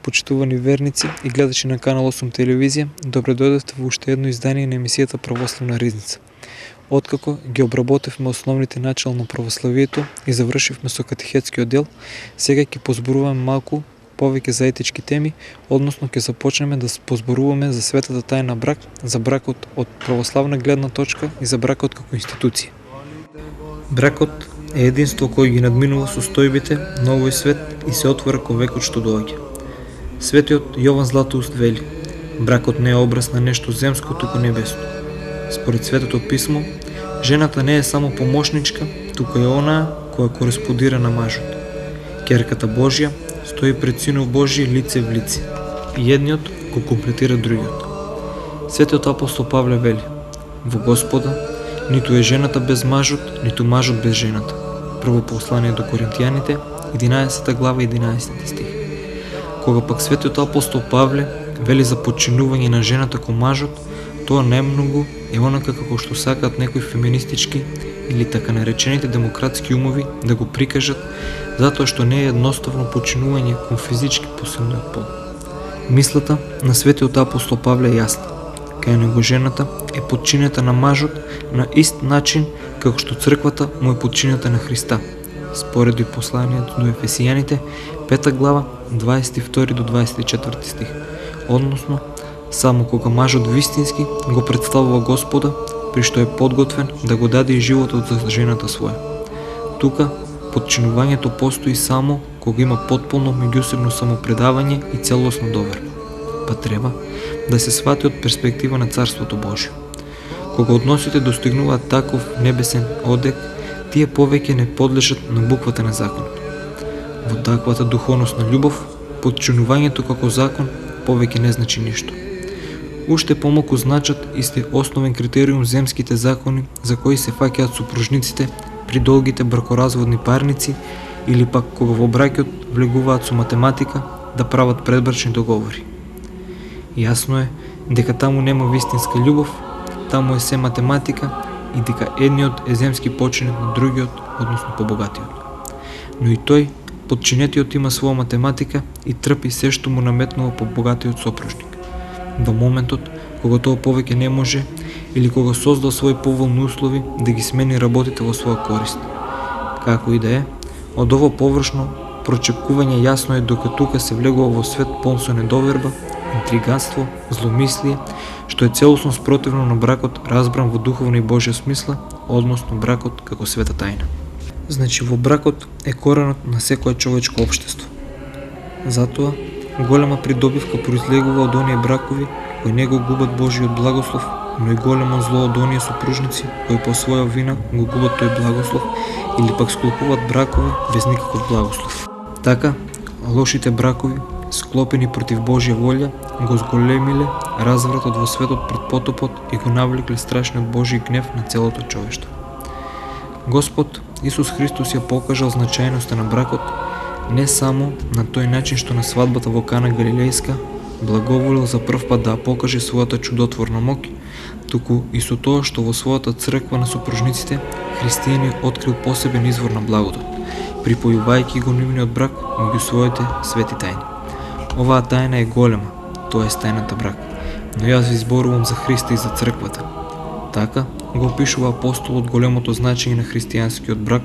почитувани верници и гледачи на Канал 8 телевизија, добре дојдовте во уште едно издание на емисијата Православна ризница. Откако ги обработевме основните начала на православието и завршивме со катехетскиот дел, сега ќе позборуваме малку повеќе за етички теми, односно ќе започнеме да позборуваме за светата тајна брак, за бракот од православна гледна точка и за бракот како институција. Бракот е единство кој ги надминува состојбите на овој свет и се отвора кон векот што доаѓа. Светиот Јован Златоуст вели: бракот не е образ на нешто земско, туку небесно. Според Светото писмо, жената не е само помошничка, туку е онаа која кореспондира на мажот. Ќерката Божја стои пред Синот Божји лице в лице и едниот го комплетира другиот. Светиот апостол Павле вели: во Господа ниту е жената без мажот, ниту мажот без жената. Прво послание до Коринтијаните, 11 глава, 11 стих. Кога пак светиот апостол Павле вели за подчинување на жената кон мажот, тоа најмногу е онака како што сакаат некои феминистички или така наречените демократски умови да го прикажат, затоа што не е едноставно подчинување кон физички посилниот пол. Мислата на светиот апостол Павле е јасна. Кај него жената е подчинета на мажот на ист начин како што црквата му е подчинета на Христа. Спореди посланието до Ефесијаните, 5 глава, 22 до 24 стих. Односно, само кога мажот вистински го представува Господа, при што е подготвен да го даде и животот за жената своја. Тука подчинувањето постои само кога има потполно меѓусебно самопредавање и целосна доверба. Па треба да се свати од перспектива на Царството Божјо. Кога односите достигнуваат таков небесен одек, тие повеќе не подлежат на буквата на законот. Во таквата духовност на љубов, подчинувањето како закон повеќе не значи ништо. Уште помалку значат исти основен критериум земските закони за кои се фаќаат супружниците при долгите бракоразводни парници или пак кога во бракот влегуваат со математика да прават предбрачни договори. Јасно е дека таму нема вистинска љубов, таму е се математика и дека едниот е земски починет на другиот, односно побогатиот. Но и тој, подчинетиот, има своја математика и трпи се што му наметнува побогатиот сопружник. Во моментот кога тоа повеќе не може или кога создал своји поволни услови да ги смени работите во своја корист. Како и да е, од ово површно прочекување јасно е дека тука се влегува во свет полн со недоверба, интриганство, зломислие, што е целосно спротивно на бракот разбран во духовна и Божја смисла, односно бракот како света тајна. Значи во бракот е коренот на секое човечко општество. Затоа голема придобивка произлегува од оние бракови кои не го губат Божиот благослов, но и големо зло од оние супружници кои по своја вина го губат тој благослов или пак склопуваат бракови без никаков благослов. Така, лошите бракови, склопени против Божја волја, го зголемиле развратот во светот пред потопот и го навлекле страшниот Божји гнев на целото човештво. Господ Исус Христос ја покажал значајноста на бракот не само на тој начин што на свадбата во Кана Галилејска благоволил за прв пат да покаже својата чудотворна моќ, туку и со тоа што во својата црква на супружниците христијани открил посебен извор на благодат, припојувајќи го нивниот брак меѓу своите свети тајни. Оваа тајна е голема, тоа е тајната брак, но јас ви зборувам за Христа и за црквата. Така го опишува апостолот големото значење на христијанскиот брак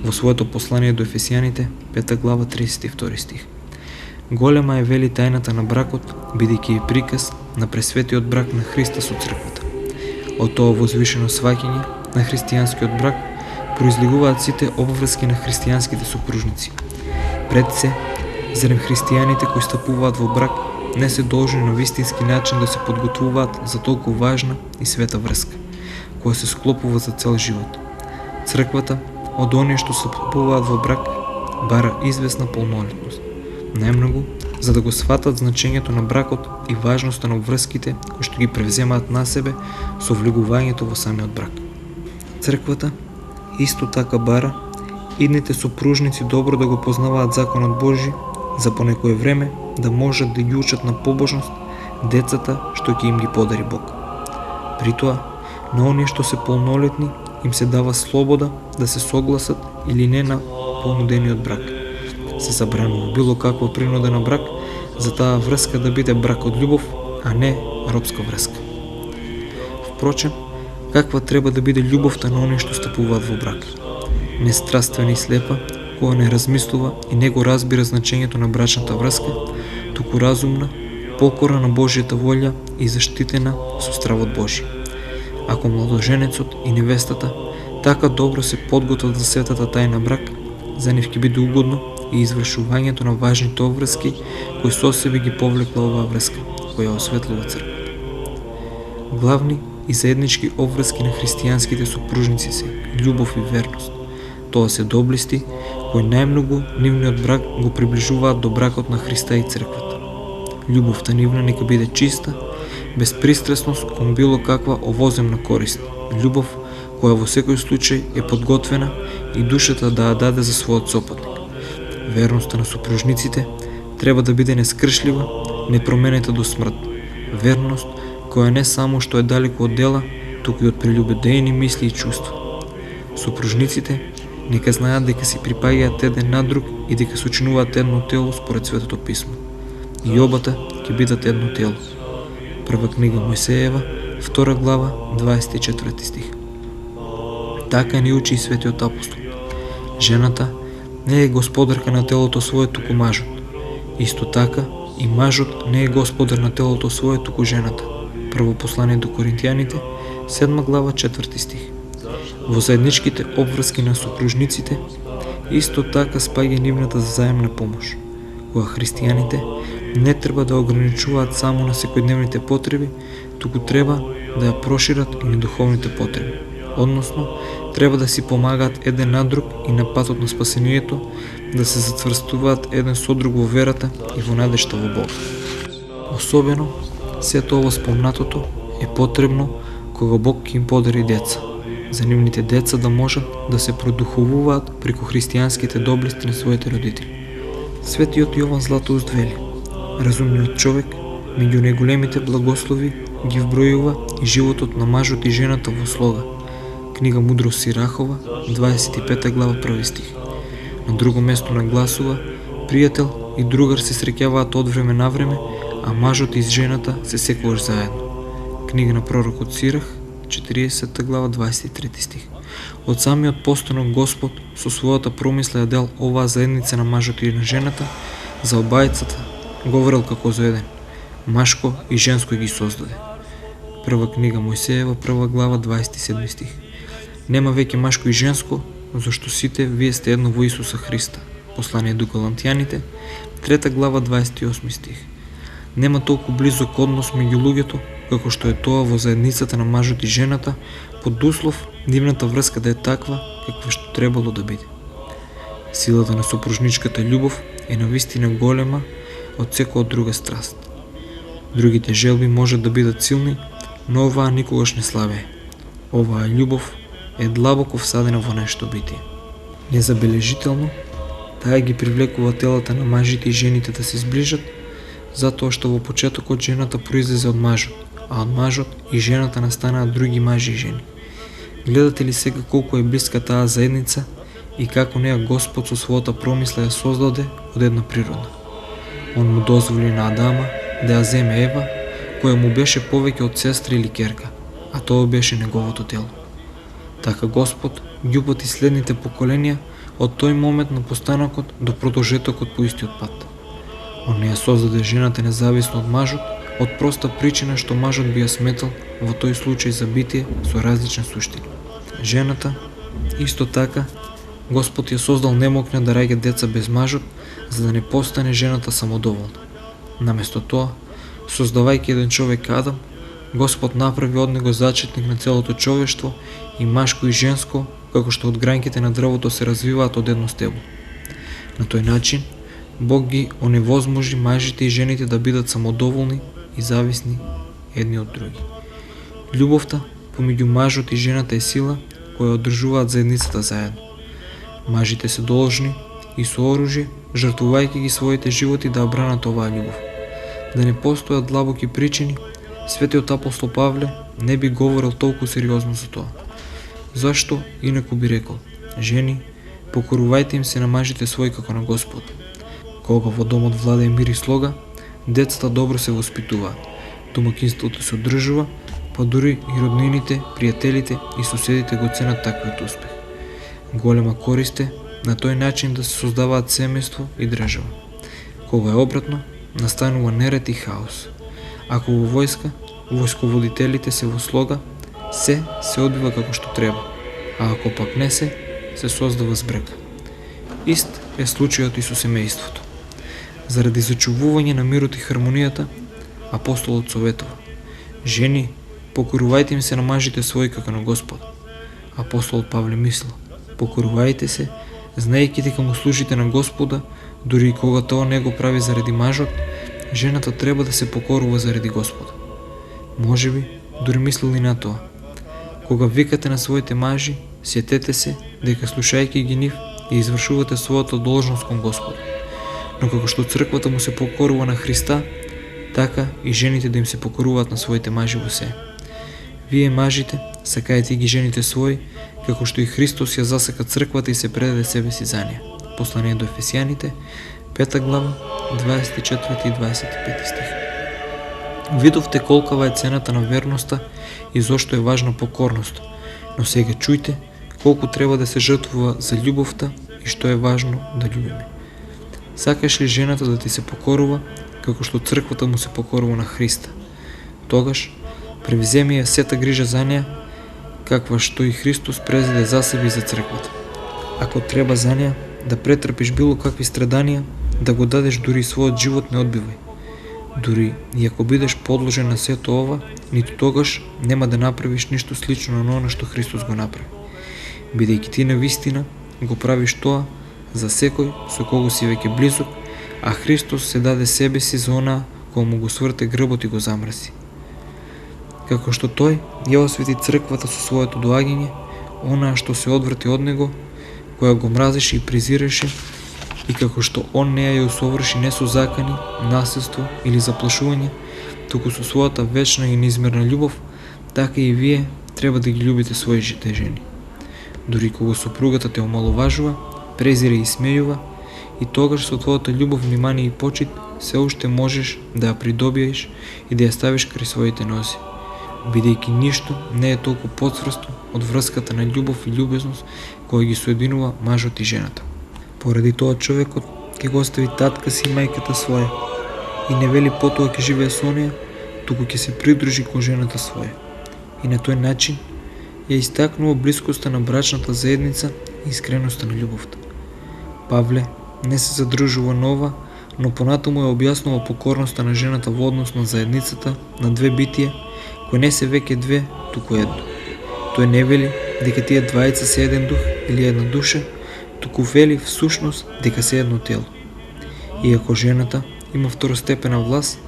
во своето послание до Ефесијаните, 5 глава, 32 стих. Голема е, вели, тајната на бракот, бидејќи е приказ на пресветиот брак на Христа со црквата. Од тоа возвишено сваќање на христијанскиот брак произлегуваат сите обврски на христијанските супружници. Пред се, зарем христијаните кои стапуваат во брак не се должни на вистински начин да се подготвуваат за толку важна и света врска, која се склопува за цел живот. Црквата, од оние што стапуваат во брак, бара известна полнолетност. Најмногу, за да го сватат значењето на бракот и важноста на врските кои што ги превземаат на себе со влегувањето во самиот брак. Црквата исто така бара идните супружници добро да го познаваат законот Божји, за по некое време да можат да ги учат на побожност децата што ќе им ги подари Бог. При тоа, на оние што се полнолетни им се дава слобода да се согласат или не на понудениот брак. Се забранува било каква принуда на брак, за таа врска да биде брак од љубов, а не робска врска. Впрочем, каква треба да биде љубовта на оние што стапуваат во брак? Не страствена и слепа, која не размислува и не го разбира значењето на брачната врска, туку разумна, покора на Божјата волја и заштитена со стравот Божји. Ако младоженецот и невестата така добро се подготват за светата тајна брак, за нив ќе биде угодно и извршувањето на важните обврски кои со себе ги повлекла оваа врска, која осветлува црквата. Главни и заеднички обврски на христијанските сопружници се љубов и верност. Тоа се доблести кои најмногу нивниот брак го приближуваат до бракот на Христа и црквата. Љубовта нивна нека биде чиста, без пристрасност кон било каква овоземна корист. Љубов која во секој случај е подготвена и душата да ја даде за својот сопатник. Верноста на сопружниците треба да биде нескршлива, непроменита до смрт. Верност која не само што е далеку од дела, туку и од прелюбодејни мисли и чувства. Сопружниците нека знаат дека си припаѓаат еден на друг и дека се учинуваат едно тело според Светото писмо. И обата ќе бидат едно тело. Прва книга Мојсеева, 2 глава, 24 стих. Така ни учи и светиот апостол. Жената не е господарка на телото свое, туку мажот. Исто така и мажот не е господар на телото свое, туку жената. Прво послание до Коринтијаните, 7 глава, 4 стих. Во заедничките обврски на сопружниците исто така спаѓа нивната заемна помош, која христијаните не треба да ограничуваат само на секојдневните потреби, туку треба да ја прошират и на духовните потреби. Односно, треба да си помагаат еден на друг и на патот на спасението, да се затврстуваат еден со друг во верата и во надежта во Бога. Особено, сето ова спомнатото е потребно кога Бог ќе им подари деца, за нивните деца да можат да се продуховуваат преку христијанските доблести на своите родители. Светиот Јован Златоуст вели: разумниот човек меѓу најголемите благослови ги вбројува и животот на мажот и жената во слога. Книга Мудрост Сирахова, 25 глава, 1 стих. На друго место нагласува: пријател и другар се среќаваат од време на време, а мажот и жената се секогаш заедно. Книга на пророкот Сирах, 40 глава, 23 стих. Од самиот постанок Господ со својата промисла ја дел оваа заедница на мажот и на жената, за обајцата говорел како за еден, машко и женско ги создаде. Прва книга Мојсеева, 1 глава, 27 стих. Нема веќе машко и женско, зашто сите вие сте едно во Исуса Христа. Послание до Галантјаните, 3 глава, 28 стих. Нема толку близок однос меѓу луѓето, како што е тоа во заедницата на мажот и жената, под услов нивната врска да е таква, каква што требало да биде. Силата на сопружничката љубов е навистина голема од секоја друга страст. Другите желби можат да бидат силни, но оваа никогаш не слабее. Оваа љубов е длабоко всадена во нешто битие. Незабележително, таа ги привлекува телата на мажите и жените да се сближат, затоа што во почетокот жената произлезе од мажот, а од мажот и жената настанаат други мажи и жени. Гледате ли сега колку е блиска таа заедница и како неа Господ со својата промисла ја создаде од една природа. Он му дозволи на Адама да ја земе Ева, која му беше повеќе од сестра или керка, а тоа беше неговото тело. Така Господ ги упати следните поколенија од тој момент на постанокот до продолжетокот по истиот пат. Он не ја создаде жената независно од мажот, од проста причина што мажот би ја сметал во тој случај за битие со различна суштина. Жената, исто така, Господ ја создал немокна да раѓа деца без мажот, за да не постане жената самодоволна. Наместо тоа, создавајќи еден човек Адам, Господ направи од него зачетник на целото човештво и машко и женско, како што од гранките на дрвото се развиваат од едно стебло. На тој начин, Бог ги оневозможи мажите и жените да бидат самодоволни и зависни едни од други. Љубовта помеѓу мажот и жената е сила која одржуваат заедницата заедно. Мажите се должни и со оружје, жртвувајќи ги своите животи да ја бранат оваа љубов. Да не постојат длабоки причини, светиот апостол Павле не би говорил толку сериозно за тоа. Зашто инаку би рекол: жени, покорувајте им се на мажите своји како на Господ. Кога во домот владее мир и слога, децата добро се воспитуваат, домакинството се одржува, па дури и роднините, пријателите и соседите го ценат таквиот успех. Голема корист е на тој начин да се создаваат семејство и држава. Кога е обратно, настанува неред и хаос. Ако во војска, војсководителите се во слога, се одбива како што треба, а ако пак не се создава збрека. Ист е случајот и со семејството. Заради зачувување на мирот и хармонијата, апостолот советува: жени, покорувајте им се на мажите своји како на Господ. Апостолот Павле мислил: покорувајте се, знаејќи дека му служите на Господа, дури и кога тоа не го прави заради мажот, жената треба да се покорува заради Господа. Можеби дури мислил и на тоа. Кога викате на своите мажи, сетете се дека слушајќи ги нив и извршувате својата должност кон Господ. Но како што црквата му се покорува на Христа, така и жените да им се покоруваат на своите мажи во се. Вие мажите, сакајте ги жените своји, како што и Христос ја засака црквата и се предаде себе си за неја. Послание до Ефесијаните, 5 глава, 24 и 25 стих. Видовте колкава е цената на верноста и зошто е важна покорност, но сега чујте колку треба да се жртвува за љубовта и што е важно да љубиме. Сакаш ли жената да ти се покорува, како што црквата му се покорува на Христа? Тогаш превземи ја сета грижа за неја, каква што и Христос презеде за себе и за црквата. Ако треба за неја да претрпиш било какви страданија, да го дадеш дури својот живот, не одбивај. Дури и ако бидеш подложен на сето ова, ниту тогаш нема да направиш ништо слично на она што Христос го направи. Бидејќи ти на вистина го правиш тоа за секој со кого си веќе близок, а Христос се даде себе си за онаа кој му го сврте грбот и го замрси. Како што тој ја освети црквата со своето доаѓање, онаа што се одврти од него, која го мразеше и презираше, и како што он неја ја усоврши не со закани, насилство или заплашување, туку со својата вечна и неизмерна љубов, така и вие треба да ги љубите своите жени. Дури кога сопругата те омаловажува, презира и смејува, и тогаш со твојата љубов, внимание и почит се уште можеш да ја придобиеш и да ја ставиш крај своите нози, бидејќи ништо не е толку потврсто од врската на љубов и љубезност која ги соединува мажот и жената. Поради тоа човекот ќе го остави татка си и мајката своја и не вели потоа ќе живее со неја, туку ќе се придружи кон жената своја. И на тој начин ја истакнува блискоста на брачната заедница и искреноста на љубовта. Павле не се задржува на ова, но понатаму ја објаснува покорноста на жената во однос на заедницата на две битија, кои не се веќе две, туку едно. Тој не вели дека тие двајца се еден дух или една душа, туку вели всушност дека се едно тело. Иако жената има второстепена власт,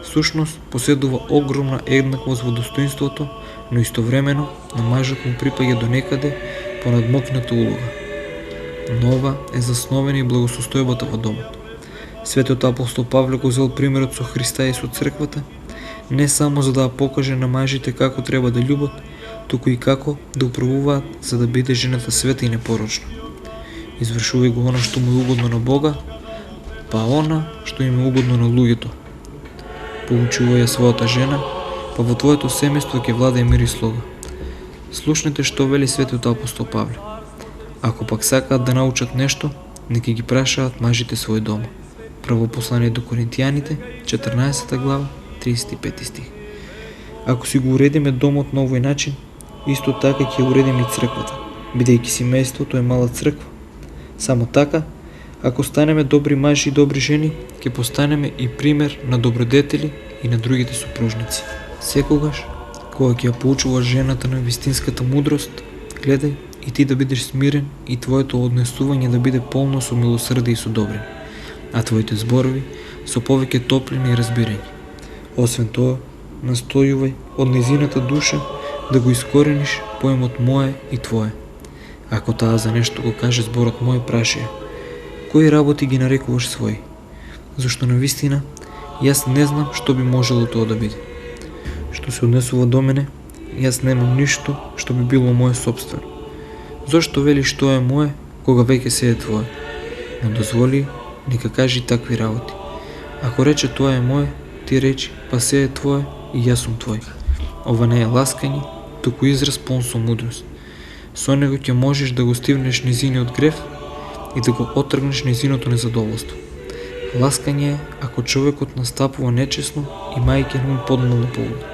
всушност поседува огромна еднаквост во достоинството, но истовремено на мажот му припаѓа до некаде понадмокната улога. Но ова е засновена и благосостојбата во домот. Светиот апостол Павле го зел примерот со Христа и со црквата, не само за да покаже на мажите како треба да љубат, туку и како да управуваат за да биде жената света и непорочна. Извршувај го она што му е угодно на Бога, па она што им е угодно на луѓето. Поучувај ја својата жена, па во твоето семејство ќе владае мир и слога. Слушнете што вели светиот апостол Павле. Ако пак сакаат да научат нешто, нека ги прашаат мажите свој дома. Прво послание до Коринтијаните, 14 глава, 35 стих. Ако си го уредиме домот на овој начин, исто така ќе уредиме и црквата, бидејќи семејството е мала црква. Само така, ако станеме добри мажи и добри жени, ќе постанеме и пример на добродетели и на другите супружници. Секогаш, кога ќе ја поучуваш жената на вистинската мудрост, гледај и ти да бидеш смирен и твоето однесување да биде полно со милосрдие и со добрина, а твоите зборови со повеќе топлина и разбирање. Освен тоа, настојувај од незината душа да го искорениш поемот мое и твое. Ако таа за нешто го каже зборот мој, праши ја: кои работи ги нарекуваш своји? Зашто на вистина, јас не знам што би можело тоа да биде. Што се однесува до мене, јас немам ништо што би било моје сопствено. Зошто велиш тоа е моје, кога веќе се е твое? Не дозволи, нека кажи такви работи. Ако рече тоа е мое, ти речи, па се е твое и јас сум твој. Ова не е ласкање, туку израз полн со мудрост. Со него ќе можеш да го стивнеш низиниот грев и да го отргнеш низиното незадоволство. Ласкање е ако човекот настапува нечесно и мајке му подмална повода.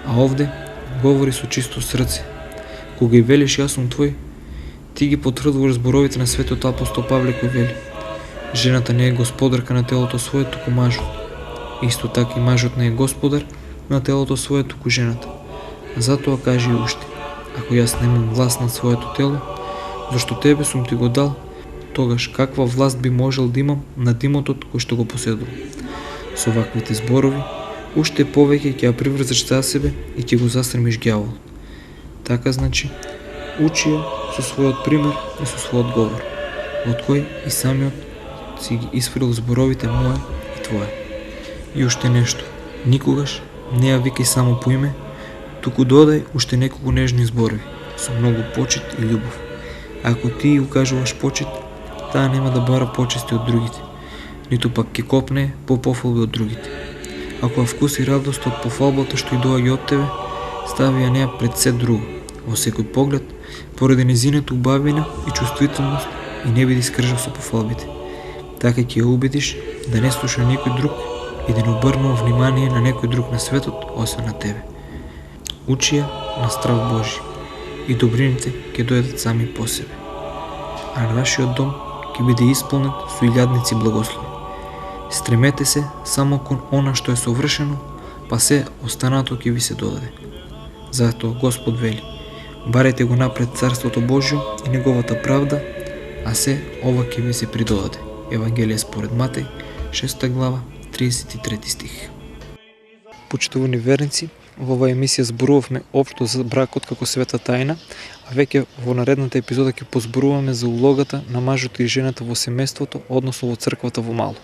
А овде говори со чисто срце. Кога и велиш јас сум твој, ти ги потврдуваш зборовите на светот апостол Павле кој вели: жената не е господарка на телото свое, туку мажот. Исто така и мажот не е господар на телото свое, туку жената. Затоа кажи уште: ако јас немам власт над своето тело, зашто тебе сум ти го дал, тогаш каква власт би можел да имам над имотот кој што го поседувам? Со ваквите зборови, уште повеќе ќе ја приврзаш за себе и ќе го засрмиш ѓаволот. Така значи, учи ја со својот пример и со својот говор, од кој и самиот си ги исфрил зборовите мое и твое. И уште нешто, никогаш не ја викај само по име, туку додај уште неколку нежни зборови, со многу почит и љубов. Ако ти укажуваш почит, таа нема да бара почести од другите, ниту пак ќе копне по пофалби од другите. Ако ја вкуси радост од пофалбата што и доаѓа од тебе, стави ја неа пред се друго, во секој поглед, поради незината убавина и чувствителност, и не биди скржав со пофалбите. Така ќе ја убедиш да не слуша никој друг и да не обрнува внимание на некој друг на светот, освен на тебе. Учи ја на страв Божи и добрините ќе дојдат сами по себе. А на вашиот дом ќе биде исполнет со илјадници благослови. Стремете се само кон она што е совршено, па се останато ќе ви се додаде. Затоа Господ вели: барајте го напред Царството Божјо и неговата правда, а се ова ќе ви се придодаде. Евангелие според Матеј, 6 глава, 33 стих. Почитувани верници, во оваа емисија зборувавме општо за бракот како света тајна, а веќе во наредната епизода ќе позборуваме за улогата на мажот и жената во семејството, односно во црквата во мало.